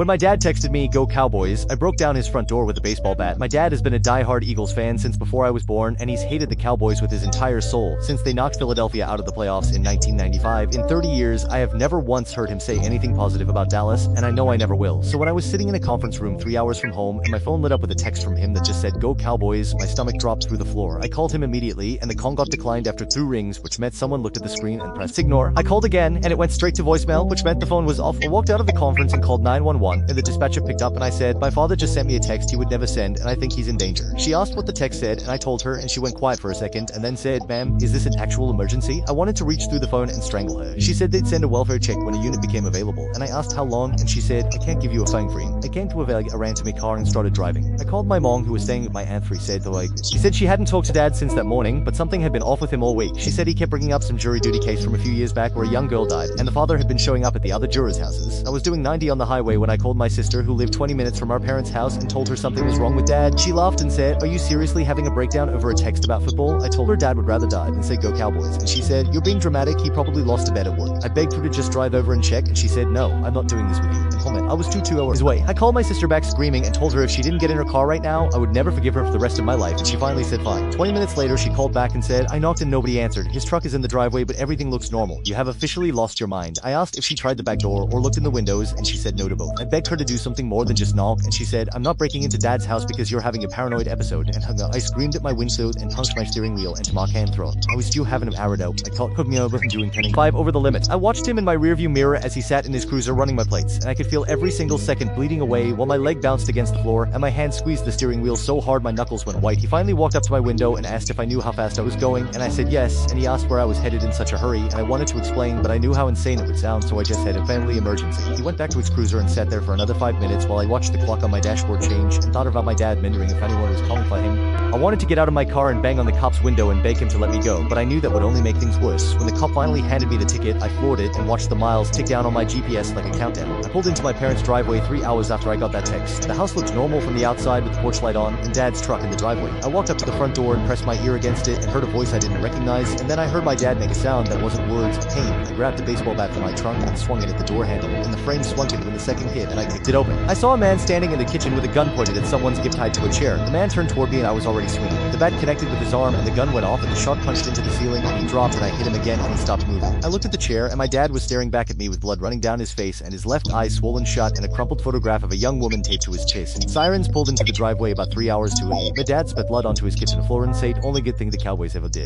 When my dad texted me, "Go Cowboys," I broke down his front door with a baseball bat. My dad has been a die-hard Eagles fan since before I was born, and he's hated the Cowboys with his entire soul since they knocked Philadelphia out of the playoffs in 1995. In 30 years, I have never once heard him say anything positive about Dallas, and I know I never will. So when I was sitting in a conference room 3 hours from home and my phone lit up with a text from him that just said, "Go Cowboys," my stomach dropped through the floor. I called him immediately, and the call got declined after 2 rings, which meant someone looked at the screen and pressed ignore. I called again, and it went straight to voicemail, which meant the phone was off. I walked out of the conference and called 911, and the dispatcher picked up and I said, "My father just sent me a text he would never send, and I think he's in danger." She asked what the text said, and I told her, and she went quiet for a second, and then said, "Ma'am, is this an actual emergency?" I wanted to reach through the phone and strangle her. She said they'd send a welfare check when a unit became available, and I asked how long, and she said, "I can't give you a phone frame." I came to a vague, I ran to my car and started driving. I called my mom, who was staying with my aunt 3 said though she said she hadn't talked to dad since that morning, but something had been off with him all week. She said he kept bringing up some jury duty case from a few years back where a young girl died, and the father had been showing up at the other jurors' houses. I was doing 90 on the highway when I called my sister, who lived 20 minutes from our parents' house, and told her something was wrong with dad. She laughed and said, "Are you seriously having a breakdown over a text about football?" I told her dad would rather die than say "Go Cowboys," and she said, "You're being dramatic, he probably lost a bet at work." I begged her to just drive over and check, and she said, "No, I'm not doing this with you." And comment, I was 2 hours away. I called my sister back screaming and told her if she didn't get in her car right now, I would never forgive her for the rest of my life, and she finally said fine. 20 minutes later, she called back and said, "I knocked and nobody answered. His truck is in the driveway, but everything looks normal. You have officially lost your mind." I asked if she tried the back door or looked in the windows, and she said no to both. I begged her to do something more than just knock, and she said, "I'm not breaking into dad's house because you're having a paranoid episode," and hung up. I screamed at my windshield and punched my steering wheel into my hand throat. I was still having him arrowed out. I caught me over from doing 5 over the limit. I watched him in my rearview mirror as he sat in his cruiser running my plates, and I could feel every single second bleeding away while my leg bounced against the floor and my hand squeezed the steering wheel so hard my knuckles went white. He finally walked up to my window and asked if I knew how fast I was going, and I said yes, and he asked where I was headed in such a hurry, and I wanted to explain, but I knew how insane it would sound, so I just said a family emergency. He went back to his cruiser and sat there for another 5 minutes while I watched the clock on my dashboard change and thought about my dad wondering if anyone was calling for him. I wanted to get out of my car and bang on the cop's window and beg him to let me go, but I knew that would only make things worse. When the cop finally handed me the ticket, I floored it and watched the miles tick down on my GPS like a countdown. I pulled into my parents' driveway 3 hours after I got that text. The house looked normal from the outside with the porch light on and dad's truck in the driveway. I walked up to the front door and pressed my ear against it and heard a voice I didn't recognize, and then I heard my dad make a sound that wasn't words, pain. I grabbed the baseball bat from my trunk and swung it at the door handle, and the frame swung it when the second hit and I kicked it open. I saw a man standing in the kitchen with a gun pointed at someone's gift tied to a chair. The man turned toward me and I was already swinging. The bat connected with his arm and the gun went off and the shot punched into the ceiling and he dropped and I hit him again and he stopped moving. I looked at the chair and my dad was staring back at me with blood running down his face and his left eye swollen shut and a crumpled photograph of a young woman taped to his chest. Sirens pulled into the driveway about 3 hours too late. My dad spat blood onto his kitchen floor and said, "Only good thing the Cowboys ever did."